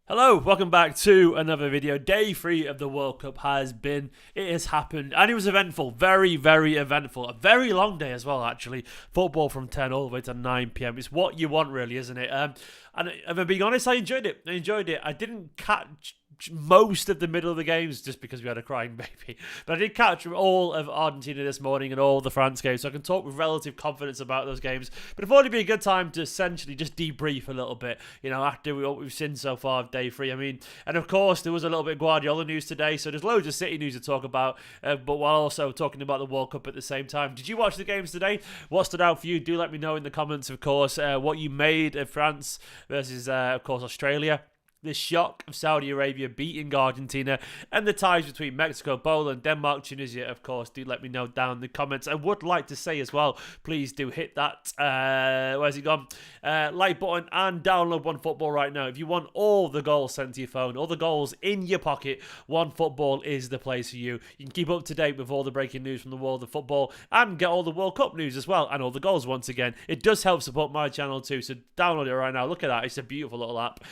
Hello, welcome back to another video. Day 3 of the World Cup it has happened, and it was eventful, very, very eventful. A very long day as well, actually. Football from 10 all the way to 9 p.m. It's what you want, really, isn't it? And if I'm being honest, I enjoyed it. I didn't catch most of the middle of the games just because we had a crying baby, but I did catch all of Argentina this morning and all the France games, so I can talk with relative confidence about those games. But it thought it'd be a good time to essentially just debrief a little bit, after what we've seen so far of day 3. And of course there was a little bit of Guardiola news today, so there's loads of City news to talk about, but while also talking about the World Cup at the same time. Did you watch the games today? What stood out for you? Do let me know in the comments, of course, what you made of France versus of course Australia, the shock of Saudi Arabia beating Argentina, and the ties between Mexico, Poland, Denmark, Tunisia, of course. Do let me know down in the comments. I would like to say as well, please do hit that, where's he gone? Like button and download OneFootball right now. If you want all the goals sent to your phone, all the goals in your pocket, OneFootball is the place for you. You can keep up to date with all the breaking news from the world of football and get all the World Cup news as well, and all the goals once again. It does help support my channel too, so download it right now. Look at that. It's a beautiful little app.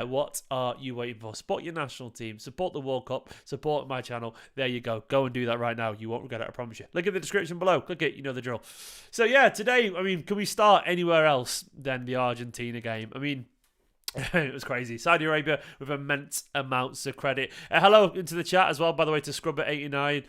What are you waiting for? Support your national team, support the World Cup, support my channel. There you go. Go and do that right now. You won't regret it, I promise you. Look at the description below. Click it. You know the drill. So yeah, today, can we start anywhere else than the Argentina game? It was crazy. Saudi Arabia with immense amounts of credit. Hello into the chat as well, by the way, to Scrubber89,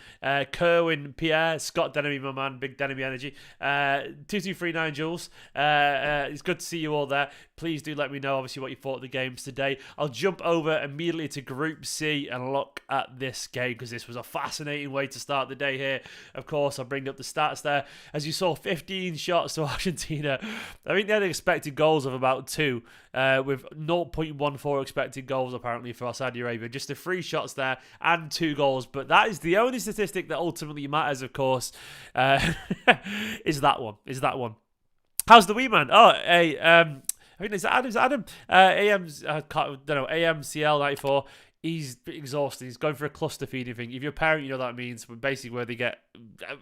Kerwin, Pierre, Scott Denemy, my man, big Denemy energy, 2239 Jules. It's good to see you all there. Please do let me know, obviously, what you thought of the games today. I'll jump over immediately to Group C and look at this game, because this was a fascinating way to start the day here. Of course, I'll bring up the stats there. As you saw, 15 shots to Argentina. I think they had expected goals of about 2, with 0.14 expected goals apparently for Saudi Arabia. Just the 3 shots there and 2 goals. But that is the only statistic that ultimately matters, of course, is that one. How's the wee man? Oh, hey, I think it's Adam. AMCL94. He's exhausted. He's going for a cluster feeding thing. If you're a parent, you know what that means. But basically, where they get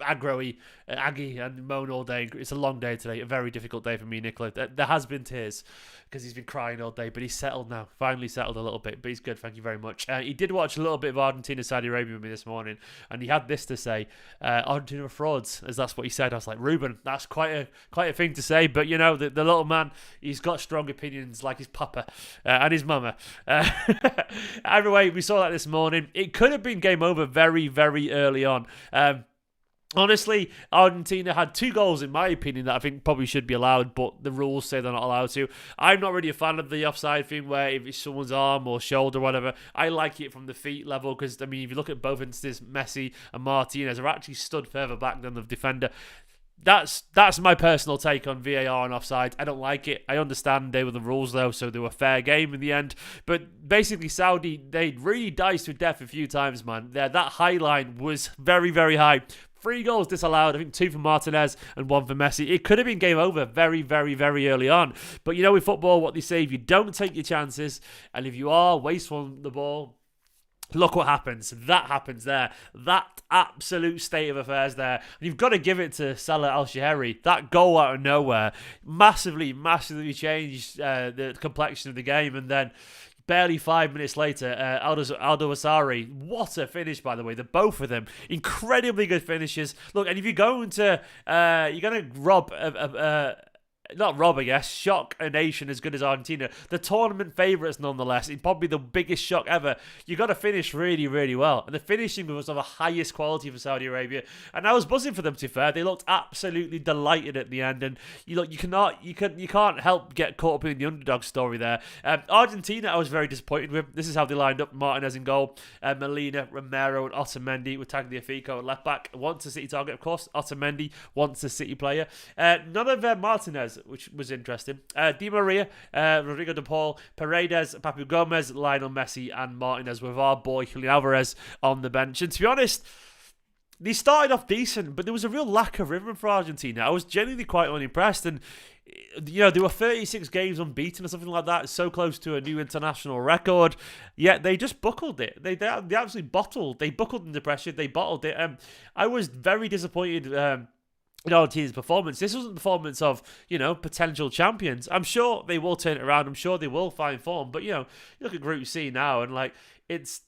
aggro-y, aggy, and moan all day. It's a long day today. A very difficult day for me, Nicola. There has been tears because he's been crying all day, but he's settled now. Finally settled a little bit, but he's good. Thank you very much. He did watch a little bit of Argentina, Saudi Arabia with me this morning, and he had this to say: Argentina are frauds, as that's what he said. I was like, Ruben, that's quite a thing to say, but the little man, he's got strong opinions like his papa and his mama. Either way, we saw that this morning. It could have been game over very, very early on. Honestly, Argentina had 2 goals, in my opinion, that I think probably should be allowed, but the rules say they're not allowed to. I'm not really a fan of the offside thing, where if it's someone's arm or shoulder or whatever, I like it from the feet level, because, if you look at both instances, Messi and Martinez are actually stood further back than the defender. That's my personal take on VAR and offside. I don't like it. I understand they were the rules, though, so they were fair game in the end. But basically, Saudi, they really diced with death a few times, man. That high line was very, very high. 3 goals disallowed, I think 2 for Martinez and 1 for Messi. It could have been game over very, very, very early on. But with football, what they say, if you don't take your chances, and if you are wasteful on the ball, look what happens. That happens there. That absolute state of affairs there. And you've got to give it to Salah Al-Shaheri. That goal out of nowhere massively, massively changed the complexion of the game. And then barely 5 minutes later, Aldo Asari. What a finish, by the way. The both of them, incredibly good finishes. Look, and if you're going to rob not rob, I guess, shock a nation as good as Argentina, the tournament favourites nonetheless, it's probably the biggest shock ever. You got to finish really, really well, and the finishing was of the highest quality for Saudi Arabia, and I was buzzing for them, to be fair. They looked absolutely delighted at the end, and you can't help get caught up in the underdog story there. Argentina, I was very disappointed with. This is how they lined up: Martinez in goal, Molina, Romero, and Otamendi with Tagliafico at left back. Wants a City target, of course. Otamendi wants a City player. None of Martinez, which was interesting. Di Maria, Rodrigo de Paul, Paredes, Papu Gomez, Lionel Messi, and Martinez, with our boy Julian Alvarez on the bench. And to be honest, they started off decent, but there was a real lack of rhythm for Argentina. I was genuinely quite unimpressed, and they were 36 games unbeaten or something like that, so close to a new international record, yet they just buckled it. They absolutely bottled. They buckled under pressure. They bottled it. I was very disappointed Argentina's performance. This wasn't the performance of, potential champions. I'm sure they will turn it around. I'm sure they will find form. But, you look at Group C now and, it's...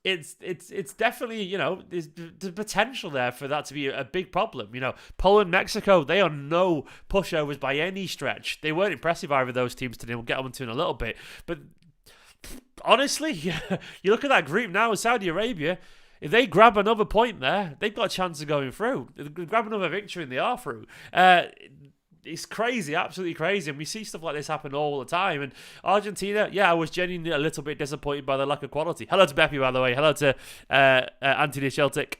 It's definitely, there's the potential there for that to be a big problem. Poland, Mexico, they are no pushovers by any stretch. They weren't impressive, either of those teams today. We'll get on to in a little bit. But honestly, you look at that group now with Saudi Arabia. If they grab another point there, they've got a chance of going through. If they grab another victory and they are through. It's crazy, absolutely crazy. And we see stuff like this happen all the time. And Argentina, I was genuinely a little bit disappointed by the lack of quality. Hello to Beppy, by the way. Hello to Anthony Sheltic,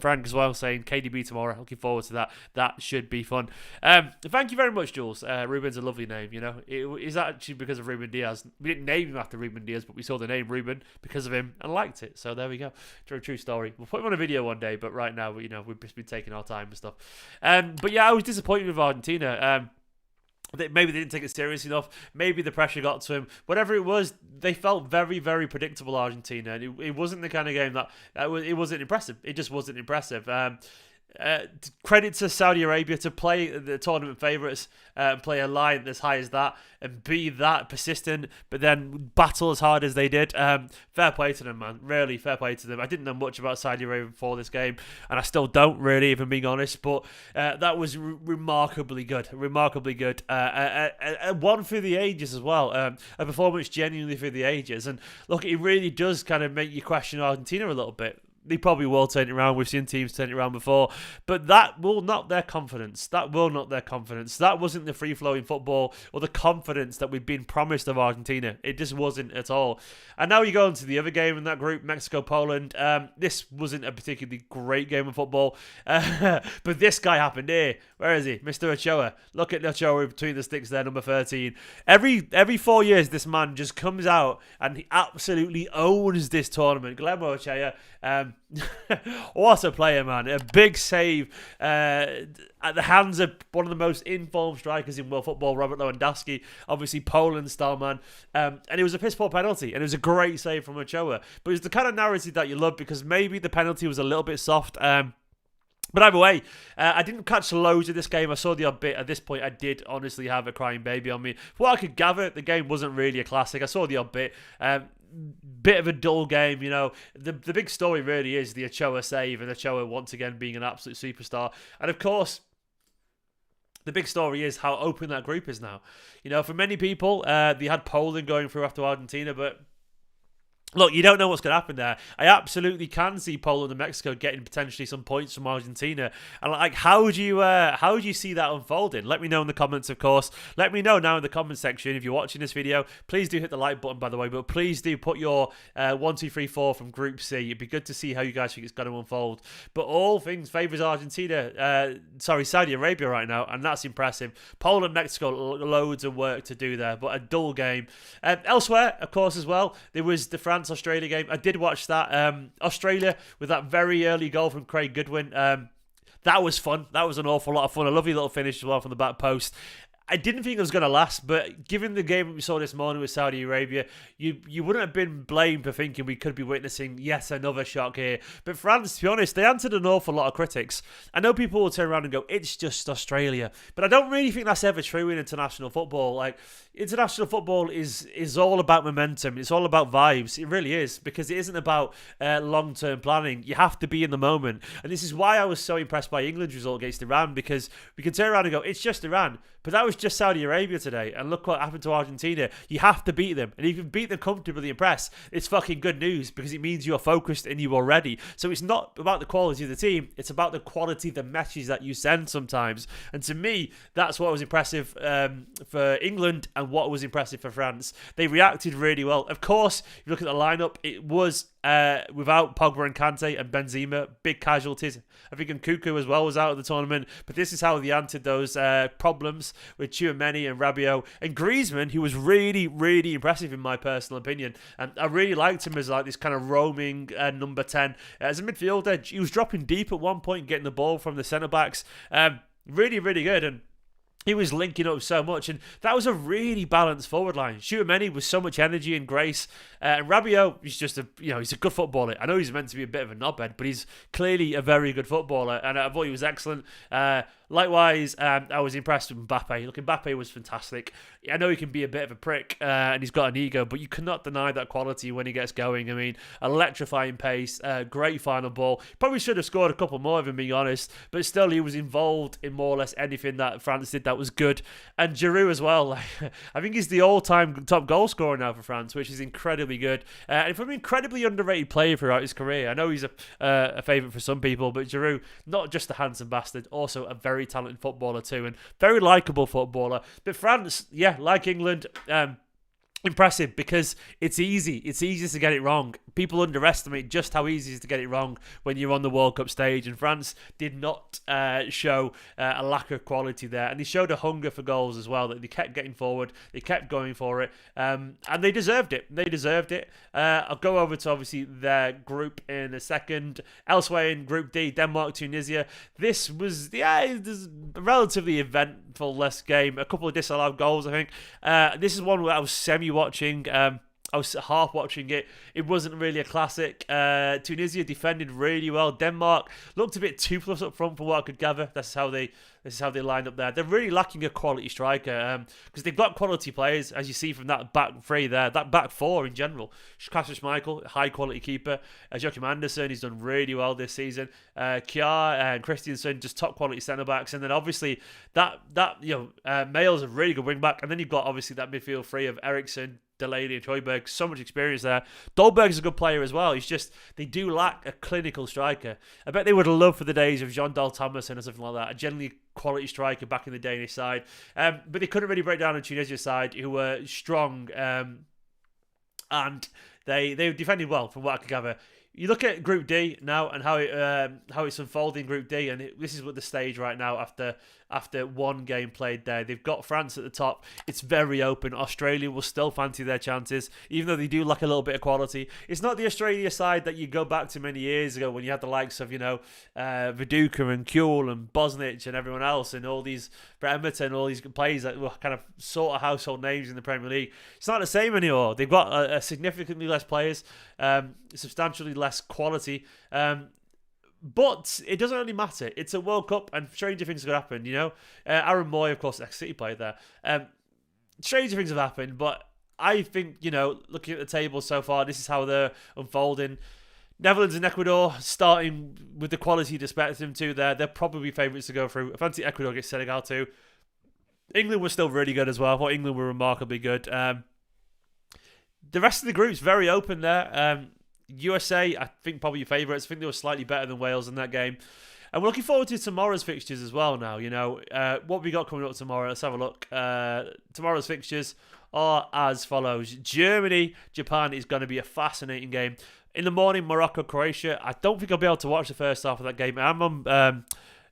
Frank as well, saying KDB tomorrow. Looking forward to that. That should be fun. Thank you very much, Jules. Ruben's a lovely name, Is that actually because of Ruben Diaz? We didn't name him after Ruben Diaz, but we saw the name Ruben because of him and liked it. So there we go. True story. We'll put him on a video one day, but right now, we've just been taking our time and stuff. But I was disappointed with Argentina. Maybe they didn't take it seriously enough. Maybe the pressure got to him. Whatever it was, they felt very, very predictable, Argentina. And it wasn't the kind of game it wasn't impressive. It just wasn't impressive. Credit to Saudi Arabia to play the tournament favourites, play a line as high as that, and be that persistent, but then battle as hard as they did. Fair play to them, man. Really, fair play to them. I didn't know much about Saudi Arabia before this game, and I still don't really, if I'm being honest, but that was remarkably good. Remarkably good. One for the ages as well. A performance genuinely for the ages. And look, it really does kind of make you question Argentina a little bit. They probably will turn it around. We've seen teams turn it around before. But that will knock their confidence. That wasn't the free-flowing football or the confidence that we've been promised of Argentina. It just wasn't at all. And now you go into the other game in that group, Mexico-Poland. This wasn't a particularly great game of football. But this guy happened here. Where is he? Mr. Ochoa. Look at Ochoa between the sticks there, number 13. Every 4 years, this man just comes out and he absolutely owns this tournament. Guillermo Ochoa. What a player, man. A big save at the hands of one of the most informed strikers in world football, Robert Lewandowski. Obviously, Poland style, man. And it was a piss-poor penalty, and it was a great save from Ochoa. But it was the kind of narrative that you love because maybe the penalty was a little bit soft. But either way, I didn't catch loads of this game. I saw the odd bit. At this point, I did honestly have a crying baby on me. For what I could gather, the game wasn't really a classic. I saw the odd bit. Bit of a dull game, The big story really is the Ochoa save and Ochoa once again being an absolute superstar. And of course, the big story is how open that group is now. For many people, they had Poland going through after Argentina, but look, you don't know what's going to happen there. I absolutely can see Poland and Mexico getting potentially some points from Argentina. And how would you see that unfolding? Let me know in the comments, of course. Let me know now in the comment section if you're watching this video. Please do hit the like button, by the way. But please do put your 1, 2, 3, 4 from Group C. It'd be good to see how you guys think it's going to unfold. But all things favours Argentina. Saudi Arabia right now, and that's impressive. Poland, Mexico, loads of work to do there, but a dull game. Elsewhere, of course, as well, there was the France-Australia game. I did watch that. Australia with that very early goal from Craig Goodwin. That was fun. That was an awful lot of fun. A lovely little finish as well from the back post. I didn't think it was going to last, but given the game we saw this morning with Saudi Arabia, you wouldn't have been blamed for thinking we could be witnessing yet another shock here. But France, to be honest, they answered an awful lot of critics. I know people will turn around and go, it's just Australia. But I don't really think that's ever true in international football. International football is all about momentum. It's all about vibes. It really is, because it isn't about long-term planning. You have to be in the moment. And this is why I was so impressed by England's result against Iran, because we can turn around and go, it's just Iran. But that was just Saudi Arabia today. And look what happened to Argentina. You have to beat them. And if you can beat them comfortably and press, it's fucking good news, because it means you're focused and you are ready. So it's not about the quality of the team. It's about the quality of the messages that you send sometimes. And to me, that's what was impressive for England and what was impressive for France. They reacted really well. Of course, if you look at the lineup, it was without Pogba and Kante and Benzema, big casualties. I think Nkunku as well was out of the tournament. But this is how they answered those problems with Tchouaméni and Rabiot. And Griezmann, who was really, really impressive in my personal opinion. And I really liked him as this kind of roaming number 10. As a midfielder, he was dropping deep at one point, getting the ball from the centre-backs. Really, really good. And he was linking up so much, and that was a really balanced forward line. Tchouaméni with so much energy and grace, and Rabiot is just he's a good footballer. I know he's meant to be a bit of a knobhead, but he's clearly a very good footballer, and I thought he was excellent. Likewise, I was impressed with Mbappe. Look, Mbappe was fantastic. I know he can be a bit of a prick, and he's got an ego, but you cannot deny that quality when he gets going. I mean, electrifying pace, great final ball. Probably should have scored a couple more, if I'm being honest, but still, he was involved in more or less anything that France did that was good. And Giroud as well. I think he's the all-time top goal scorer now for France, which is incredibly good. And from an incredibly underrated player throughout his career. I know he's a favourite for some people, but Giroud, not just a handsome bastard, also a very talented footballer too, and very likeable footballer. But France, yeah, like England, impressive because it's easy. It's easy to get it wrong. People underestimate just how easy it is to get it wrong when you're on the World Cup stage, and France did not show a lack of quality there, and they showed a hunger for goals as well, that they kept getting forward, they kept going for it, and they deserved it. I'll go over to obviously their group in a second. Elsewhere in Group D, Denmark, Tunisia. This was a relatively eventful less game, a couple of disallowed goals, I think. This is one where I was semi-watching. I was half watching it. It wasn't really a classic. Tunisia defended really well. Denmark looked a bit toothless up front from what I could gather. This is how they lined up there. They're really lacking a quality striker because they've got quality players, as you see from that back three there, that back four in general. Kasper Schmeichel, high quality keeper. Joachim Andersen, he's done really well this season. Kjaer and Christiansen, just top quality centre backs, and then obviously that Male's a really good wing back, and then you've got obviously that midfield three of Eriksen, Delaney and Højbjerg. So much experience there. Dolberg's a good player as well. He's just, they do lack a clinical striker. I bet they would have loved for the days of Jean Dahl Thomason or something like that, a generally quality striker back in the Danish side. But they couldn't really break down on Tunisia's side, who were strong, and they defended well from what I could gather. You look at Group D now and how it's unfolding Group D, and this is what the stage right now after one game played there. They've got France at the top. It's very open. Australia will still fancy their chances, even though they do lack a little bit of quality. It's not the Australia side that you go back to many years ago when you had the likes of, Viduka and Kuhl and Bosnich and everyone else, and all these Bremerton, all these players that were kind of sort of household names in the Premier League. It's not the same anymore. They've got a significantly less players, substantially less quality. But it doesn't really matter. It's a World Cup, and stranger things could happen, Aaron Moy, of course, ex-City played there. Stranger things have happened, but I think, looking at the table so far, this is how they're unfolding. Netherlands and Ecuador, starting with the quality you'd expect them to there, they're probably favourites to go through. I fancy Ecuador against Senegal too. England was still really good as well. I thought England were remarkably good. The rest of the group's very open there. USA, I think probably your favourites. I think they were slightly better than Wales in that game. And we're looking forward to tomorrow's fixtures as well now. What we got coming up tomorrow, let's have a look. Tomorrow's fixtures are as follows. Germany, Japan is going to be a fascinating game. In the morning, Morocco, Croatia. I don't think I'll be able to watch the first half of that game. I'm on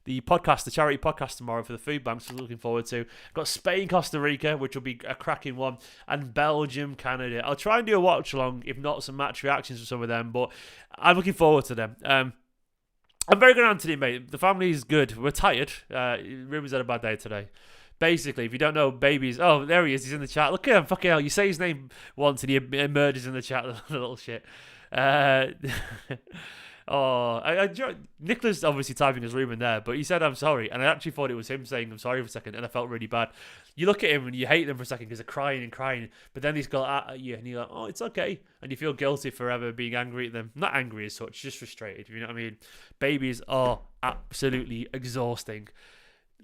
the charity podcast tomorrow for the food banks, so looking forward to. Got Spain, Costa Rica, which will be a cracking one, and Belgium, Canada. I'll try and do a watch along, if not some match reactions for some of them, but I'm looking forward to them. I'm very good on today, mate. The family is good. We're tired. Ruben's had a bad day today. Basically, if you don't know, babies. Oh, there he is. He's in the chat. Look at him. Fucking hell. You say his name once and he emerges in the chat. The little shit. I Nicholas obviously typing his Ruben there, but he said I'm sorry, and I actually thought it was him saying I'm sorry for a second, and I felt really bad. You look at him and you hate them for a second because they're crying and crying, but then he's got at you and you're like, oh, it's okay, and you feel guilty forever being angry at them. Not angry as such, just frustrated. You know what I mean? Babies are absolutely exhausting.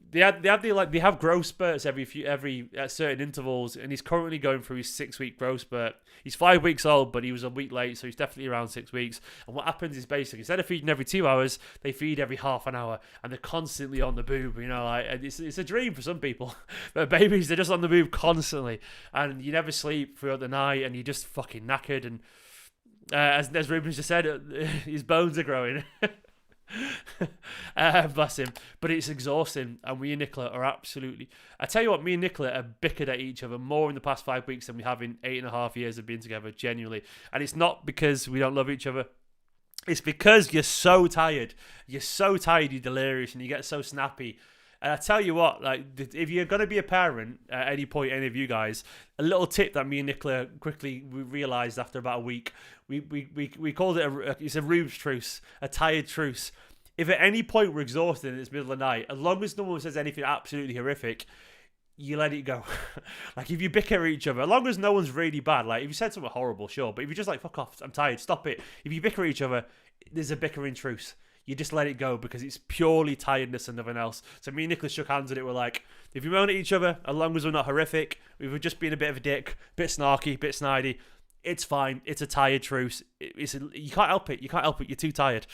They have growth spurts every at certain intervals, and he's currently going through his 6-week growth spurt. He's 5 weeks old, but he was a week late, so he's definitely around 6 weeks. And what happens is basically, instead of feeding every 2 hours, they feed every half an hour, and they're constantly on the boob. It's a dream for some people, but babies, they're just on the move constantly, and you never sleep throughout the night, and you're just fucking knackered. And as Ruben's just said, his bones are growing. Bless him, but it's exhausting, and we and Nicola are absolutely, I tell you what, me and Nicola have bickered at each other more in the past 5 weeks than we have in 8.5 years of being together, genuinely. And it's not because we don't love each other, it's because you're so tired, you're delirious, and you get so snappy. And I tell you what, like, if you're going to be a parent at any point, any of you guys, a little tip that me and Nicola quickly realised after about a week, we called it, it's a Rube's truce, a tired truce. If at any point we're exhausted and it's middle of the night, as long as no one says anything absolutely horrific, you let it go. Like, if you bicker at each other, as long as no one's really bad, like, if you said something horrible, sure, but if you're just like, fuck off, I'm tired, stop it. If you bicker at each other, there's a bickering truce. You just let it go because it's purely tiredness and nothing else. So me and Nicholas shook hands at it. We're like, if you moan at each other, as long as we're not horrific, we were just being a bit of a dick, bit snarky, bit snidey, it's fine. It's a tired truce. You can't help it. You can't help it. You're too tired.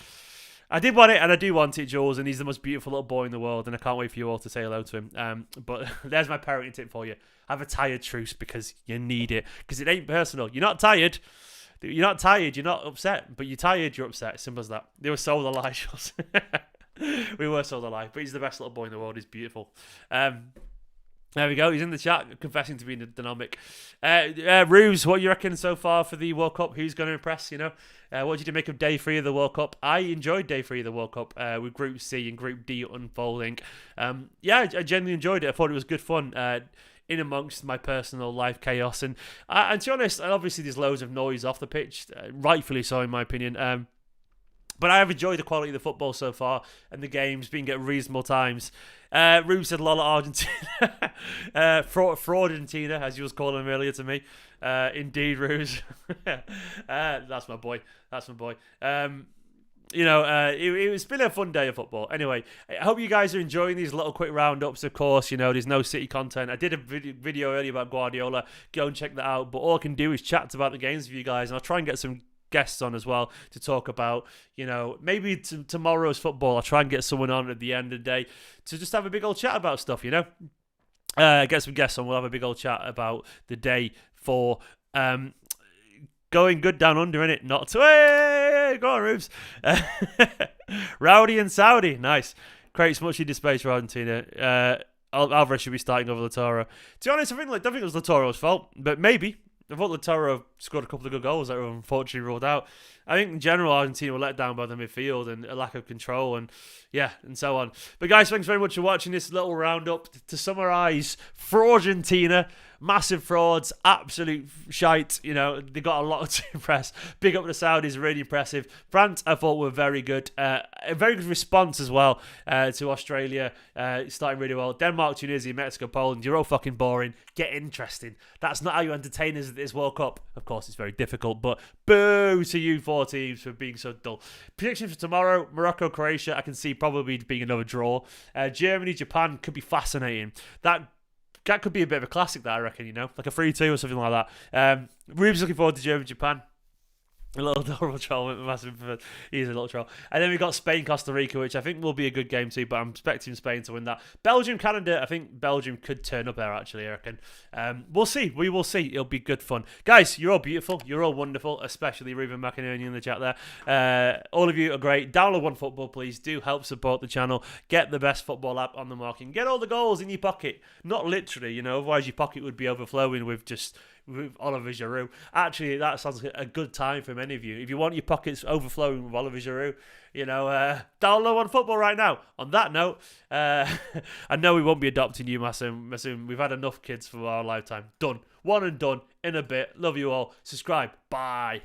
I did want it, and I do want it, Jules, and he's the most beautiful little boy in the world, and I can't wait for you all to say hello to him. But there's my parenting tip for you. Have a tired truce because you need it. Because it ain't personal. You're not tired. You're not tired, you're not upset, but you're tired, you're upset. Simple as that. They were sold a lie, Jules. We were sold a lie, but he's the best little boy in the world. He's beautiful. There we go. He's in the chat, confessing to being dynamic. Ruse, what you reckon so far for the World Cup? Who's going to impress, you know? What did you make of day 3 of the World Cup? I enjoyed day 3 of the World Cup with Group C and Group D unfolding. I genuinely enjoyed it. I thought it was good fun. In amongst my personal life chaos. And to be honest, obviously there's loads of noise off the pitch, rightfully so in my opinion. But I have enjoyed the quality of the football so far and the games being at reasonable times. Rube said Lola Argentina. Fraud Argentina, as you was calling him earlier to me. Indeed, Ruse. That's my boy. It's been a fun day of football. Anyway, I hope you guys are enjoying these little quick roundups. Of course, you know, there's no City content. I did a video earlier about Guardiola. Go and check that out. But all I can do is chat about the games with you guys. And I'll try and get some guests on as well to talk about, you know, maybe tomorrow's football. I'll try and get someone on at the end of the day to just have a big old chat about stuff, you know. Get some guests on. We'll have a big old chat about the day for... going good down under, innit? Not to... Hey, go on, Rubes. Rowdy and Saudi. Nice. Creates much needed space for Argentina. Alvarez should be starting over Lautaro. To be honest, I don't think it was Lautaro's fault, but maybe. I thought Lautaro scored a couple of good goals that were unfortunately ruled out. I think in general, Argentina were let down by the midfield and a lack of control and so on. But guys, thanks very much for watching this little roundup. To summarise, for Argentina, massive frauds, absolute shite. You know, they got a lot to impress. Big up the Saudis, really impressive. France, I thought were very good. A very good response as well to Australia, starting really well. Denmark, Tunisia, Mexico, Poland, you're all fucking boring. Get interesting. That's not how you entertain us at this World Cup. Of course, it's very difficult, but boo to you 4 teams for being so dull. Prediction for tomorrow, Morocco, Croatia, I can see probably being another draw. Germany, Japan could be fascinating. That could be a bit of a classic, that I reckon, you know, like a 3-2 or something like that. Rube's looking forward to Germany, Japan. A little adorable troll, massive. He's a little troll. And then we've got Spain, Costa Rica, which I think will be a good game too, but I'm expecting Spain to win that. Belgium, Canada, I think Belgium could turn up there, actually, I reckon. We'll see. We will see. It'll be good fun. Guys, you're all beautiful. You're all wonderful, especially Ruben McInerney in the chat there. All of you are great. Download OneFootball, please. Do help support the channel. Get the best football app on the market. And get all the goals in your pocket. Not literally, you know, otherwise your pocket would be overflowing with Oliver Giroud. Actually, that sounds like a good time for many of you. If you want your pockets overflowing with Oliver Giroud, you know, download OneFootball right now. On that note, I know we won't be adopting you, Masoom. We've had enough kids for our lifetime. Done. One and done. In a bit. Love you all. Subscribe. Bye.